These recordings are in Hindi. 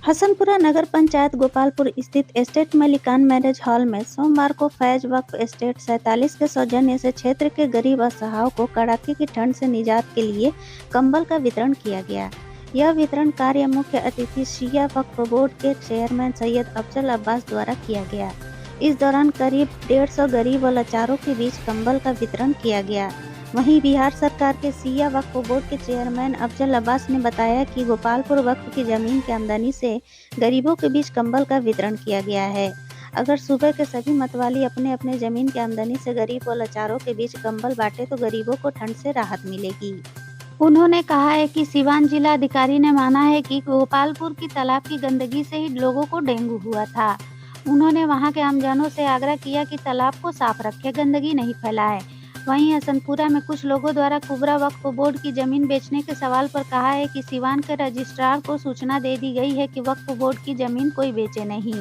हसनपुरा नगर पंचायत गोपालपुर स्थित एस्टेट मलिकान मैरिज हॉल में सोमवार को फैज वक्फ एस्टेट 47 के सौजन्य से क्षेत्र के गरीब असहायों को कड़ाके की ठंड से निजात के लिए कंबल का वितरण किया गया। यह वितरण कार्य मुख्य अतिथि शिया वक्फ बोर्ड के चेयरमैन सैयद अफजल अब्बास द्वारा किया गया। इस दौरान करीब 150 गरीब व लाचारों के बीच कंबल का वितरण किया गया। वहीं बिहार सरकार के शिया वक्फ बोर्ड के चेयरमैन अफजल अब्बास ने बताया कि गोपालपुर वक्फ की जमीन की आमदनी से गरीबों के बीच कंबल का वितरण किया गया है। अगर सूबे के सभी मतवाली अपने अपने जमीन की आमदनी से गरीब व लाचारों के बीच कंबल बांटे तो गरीबों को ठंड से राहत मिलेगी। उन्होंने कहा है कि सिवान जिला अधिकारी ने माना है कि गोपालपुर की तालाब की गंदगी से ही लोगों को डेंगू हुआ था। उन्होंने वहां के आमजनों से आग्रह किया कि तालाब को साफ रखें, गंदगी नहीं फैलाएं। वहीं हसनपुरा में कुछ लोगों द्वारा कुबरा वक्फ बोर्ड की जमीन बेचने के सवाल पर कहा है कि सिवान के रजिस्ट्रार को सूचना दे दी गई है कि वक्फ बोर्ड की जमीन कोई बेचे नहीं।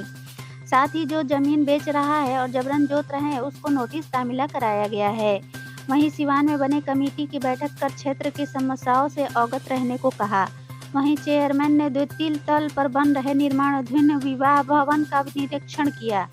साथ ही जो जमीन बेच रहा है और जबरन जोत रहे हैं उसको नोटिस तामीला कराया गया है। वहीं सिवान में बने कमेटी की बैठक कर क्षेत्र की समस्याओं से अवगत रहने को कहा। वहीं चेयरमैन ने द्वितीय तल पर बन रहे निर्माणाधीन विवाह भवन का निरीक्षण किया।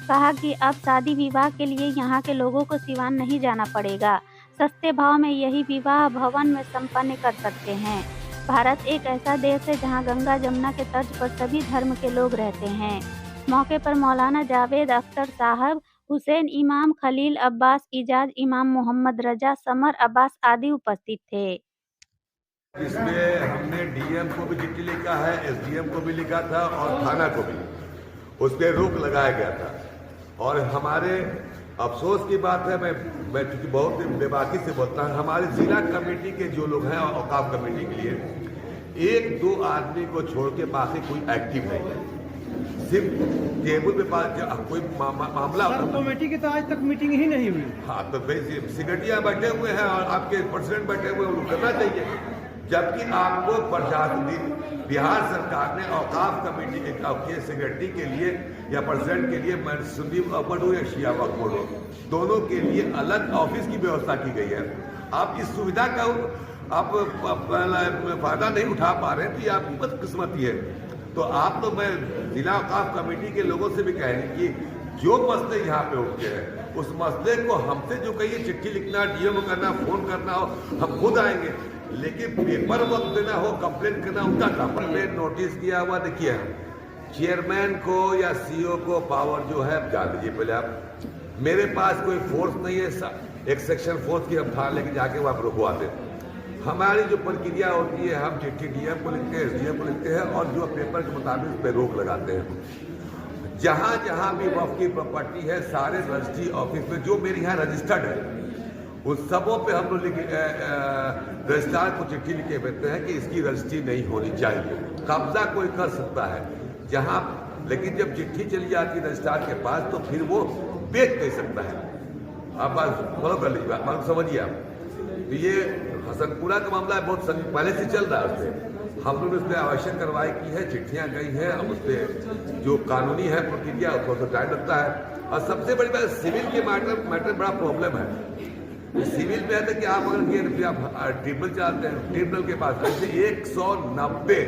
कहा कि अब शादी विवाह के लिए यहाँ के लोगों को सिवान नहीं जाना पड़ेगा, सस्ते भाव में यही विवाह भवन में संपन्न कर सकते हैं। भारत एक ऐसा देश है जहाँ गंगा जमुना के तर्ज पर सभी धर्म के लोग रहते हैं। मौके पर मौलाना जावेद अख्तर साहब, हुसैन इमाम, खलील अब्बास, इजाज इमाम, मोहम्मद रजा, समर अब्बास आदि उपस्थित थे। इसमें हमने डीएम को भी चिट्ठी लिखा है, एसडीएम को भी लिखा था और थाना को भी, उस पर रोक लगाया गया था। और हमारे अफसोस की बात है, मैं चूंकि बहुत बेबाकी से बोलता हूँ, हमारे जिला कमेटी के जो लोग हैं औकाफ कमेटी के लिए 1-2 आदमी को छोड़ के बाकी कोई एक्टिव नहीं है। सिर्फ टेबल पे कोई मामला कमेटी की तो आज तक मीटिंग ही नहीं हुई। हाँ, तो सिक्रेटरी बैठे हुए हैं और आपके प्रेसिडेंट बैठे हुए हैं, उनको करना चाहिए। जबकि आपको प्रशासन बिहार सरकार ने औकाफ कमेटी के सेक्रेटरी के लिए या प्रेसिडेंट के लिए संदीप अहमद हो या शिया वक्फ बोर्ड हो, दोनों के लिए अलग ऑफिस की व्यवस्था की गई है। आप इस सुविधा का आप फायदा नहीं उठा पा रहे हैं तो ये आपकी बदकिस्मती है। तो आप तो मैं जिला औकाफ कमेटी के लोगों से भी कहेंगे कि जो मसले यहाँ पे उठते हैं उस मसले को हमसे जो कहिए चिट्ठी लिखना, डीएम करना, फोन करना हो, हम खुद आएंगे, लेकिन पेपर वक्त देना हो, कंप्लेन करना उनका काम। हमने नोटिस किया हुआ, देखिए चेयरमैन को या सीईओ को पावर जो है जान दीजिए पहले आप। मेरे पास कोई फोर्स नहीं है, एक सेक्शन फोर्स की हम थाना लेके जाके वहाँ रुकवाते। हमारी जो प्रक्रिया होती है, हम चिट्ठी डीएम को लिखते हैं, एसडीएम को लिखते हैं और जो पेपर के मुताबिक उस पर रोक लगाते हैं। जहाँ जहाँ भी वक्फ की प्रॉपर्टी है, सारे रजिस्ट्री ऑफिस में जो मेरे यहाँ रजिस्टर्ड है उन सबों पे हम लोग रजिस्ट्रार को चिट्ठी लिखे भेजते हैं कि इसकी रजिस्ट्री नहीं होनी चाहिए। कब्जा कोई कर सकता है जहां, लेकिन जब चिट्ठी चली जाती है रजिस्ट्रार के पास तो फिर वो बेच नहीं सकता है। आप बात फॉलो कर लीजिए, बात समझिए आप। तो ये हसनपुरा का मामला बहुत पहले से चल रहा है। उससे हम लोग ने उस पर आवश्यक कार्रवाई की है, चिट्ठियाँ गई हैं, अब उस पर जो कानूनी है प्रक्रिया थोड़ा सा टाइम लगता है। और सबसे बड़ी बात सिविल के मैटर बड़ा प्रॉब्लम है। सिविल में आता है कि आप अगर ये ट्रिब्यूनल चाहते हैं, ट्रिब्यूनल के पास ऐसे 190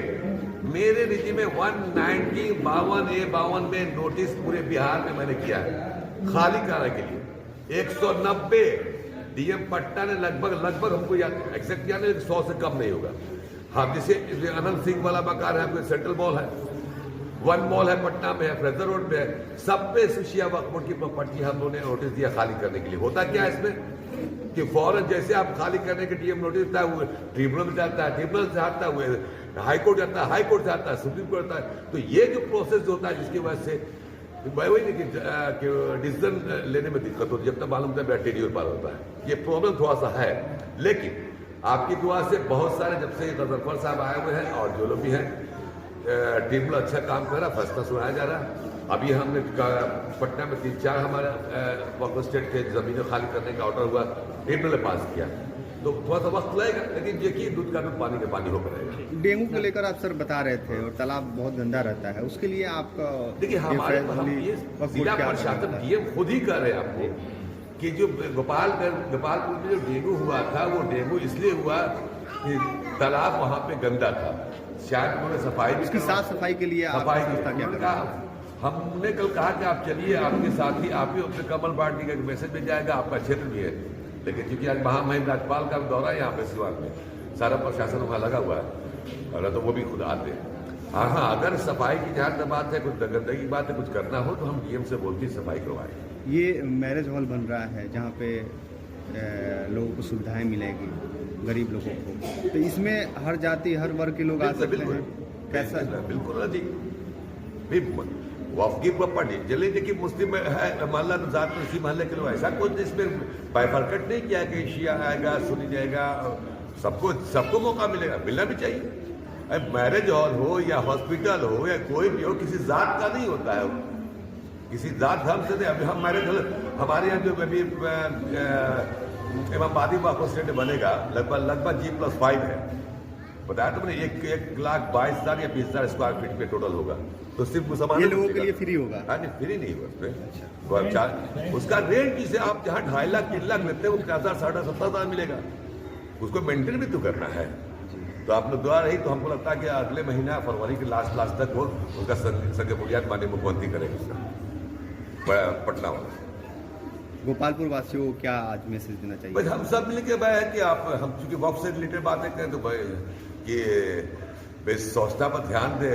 मेरे निजी में 190 52A में नोटिस पूरे बिहार में मैंने किया है खाली कराने के लिए। 190 डीएम पटना ने लगभग हमको एक्सेप्ट किया, नहीं 100 से कम नहीं होगा। हाँ, जैसे अनंत सिंह वाला मकान है, कोई सेंट्रल मॉल है, वन मॉल है पटना में है, फ्रेजर रोड में है, सब पे शिया वक्फ बोर्ड की प्रॉपर्टी हम लोगों ने नोटिस दिया खाली करने के लिए। होता क्या है इसमें कि फौरन जैसे आप खाली करने के डीएम नोटिस देता है, ट्रिब्यूनल में जाता है, ट्रिब्यूनल से आता है, हाईकोर्ट जाता है, हाईकोर्ट से आता है, सुप्रीम कोर्ट जाता है। तो ये जो प्रोसेस होता है जिसकी वजह से वही नहीं कि डिसीजन लेने में दिक्कत होती है, जब तक मालूम होता है मेरा टेन्योर पार होता है। ये प्रॉब्लम थोड़ा सा है, लेकिन आपकी दुआ से बहुत सारे जब से गजरफर साहब आए हुए हैं और जो लोग भी हैं, ट्रिब्यूनल अच्छा काम कर रहा है, फैसला सुनाया जा रहा है। अभी हमने पटना में 3-4 हमारे वक्फ स्टेट के जमीनें खाली करने का ऑर्डर हुआ, ट्रिब्यूनल ने पास किया। तो थोड़ा सा वक्त लगेगा, लेकिन यकीन दूध का दूध पानी का पानी होकर रहेगा। डेंगू को लेकर आप सर बता रहे थे और तालाब बहुत गंदा रहता है, उसके लिए आपका देखिए हमारे जिला प्रशासन डीएम खुद ही कर रहे हैं आपको कि जो गोपालपुर में जो डेंगू हुआ था, वो डेंगू इसलिए हुआ कि तालाब वहाँ पे गंदा था। शायद उन्होंने सफाई भी उसकी साफ सफाई के लिए आपकी सफाई संस्था क्या कर रही है? हमने कल कहा कि आप चलिए, आपके साथ ही आप भी अपने कमल पार्टी का एक मैसेज मिल जाएगा, आपका क्षेत्र भी है। लेकिन क्योंकि आज महामहिम राज्यपाल का दौरा है यहाँ पे सिवान में, सारा प्रशासन वहाँ लगा हुआ है, और तो वो भी खुद आते हैं। हाँ, अगर सफाई की जहाँ तक बात है, कुछ गंदगी की बात है, कुछ करना हो तो हम डीएम से बोलते ही सफाई करवाएं। ये मैरिज हॉल बन रहा है जहाँ पे लोगों को सुविधाएं मिलेगी, गरीब लोगों को, तो इसमें हर जाति हर वर्ग के लोग आ सकते हैं। कैसा? बिल्कुल अधिक वफकी प्रॉपर्टी जल्दी देखिए, मुस्लिम है मोहल्ला तो जात में इसी मोहल्ले के लोग, ऐसा कुछ इसमें बाइफरकट नहीं किया कि शिया आएगा सुनी जाएगा, सबको मौका मिलेगा, मिलना भी चाहिए। मैरिज हॉल हो या हॉस्पिटल हो या कोई भी हो, किसी जात का नहीं होता है, किसी जात धर्म से नहीं। अभी हम मैरिज हॉल हमारे यहाँ जो अभी इमामबादी वक्फ स्टेट बनेगा लगभग G+5 है, बताया तो मैंने 1,22,000 या 20,000 स्क्वायर फीट पे टोटल होगा, तो सिर्फ मुसलमान लोगों के लिए फ्री होगा? हाँ नहीं, फ्री नहीं होगा उसमें, उसका रेंट जिसे आप जहाँ 2.5 लाख 3 लाख लेते हैं वो 50,000 70,000 मिलेगा, उसको मेंटेन भी तो करना है। तो आप लोग द्वारा रही तो हमको लगता है कि अगले महीना फरवरी के लास्ट तक वो उसका संग बुनियाद माननीय मुख्यमंत्री करेंगे पटना वाला। गोपालपुर वासियों को क्या आज मैसेज देना चाहिए? बस हम सब मिलकर भाई है कि आप, हम चूंकि वक्त से रिलेटेड बातें करें तो भाई कि बेस स्वच्छता पर ध्यान दे,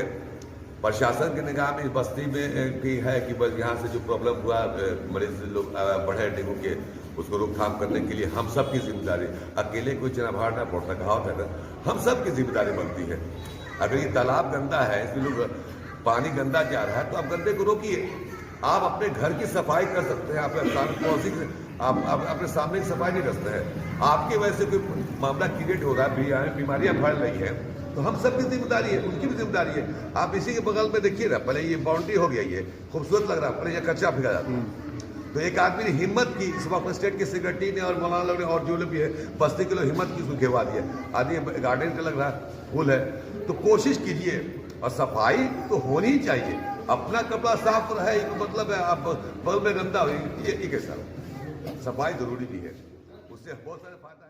प्रशासन की निगाह में इस बस्ती में की है कि बस यहाँ से जो प्रॉब्लम हुआ, मरीज लोग बढ़े डेंगू के, उसको रोकथाम करने के लिए हम सब की जिम्मेदारी, अकेले कोई चना भार ना पड़ता, कहावत है ना, हम सब की जिम्मेदारी बनती है। अगर ये तालाब गंदा है, इसमें लोग पानी गंदा जा रहा है, तो आप गंदे को रोकिए। आप अपने घर की सफाई कर सकते हैं, आप अपने सामने की सफाई नहीं रखते हैं, आपकी वजह से कोई मामला क्रिएट हो रहा है, बीमारियां फैल रही हैं, तो हम सब की जिम्मेदारी है, उनकी भी जिम्मेदारी है। आप इसी के बगल में देखिए ना, पहले ये बाउंड्री हो गया, ये खूबसूरत लग रहा है, पहले ये कच्चा फेंका जाता है, तो एक आदमी ने हिम्मत की, इस वक्त स्टेट के सेक्रेटरी ने और मौलाना लोग ने और जो लोग भी है बस्ती के लोग हिम्मत की, उसको घेरवा दिया। आदि गार्डन का लग रहा है, फूल है, तो कोशिश कीजिए, और सफाई तो होनी ही चाहिए। अपना कपड़ा साफ रहे मतलब है, आप बगल में गंदा हो, ये कैसा, सफाई जरूरी भी है, उससे बहुत सारे फायदा।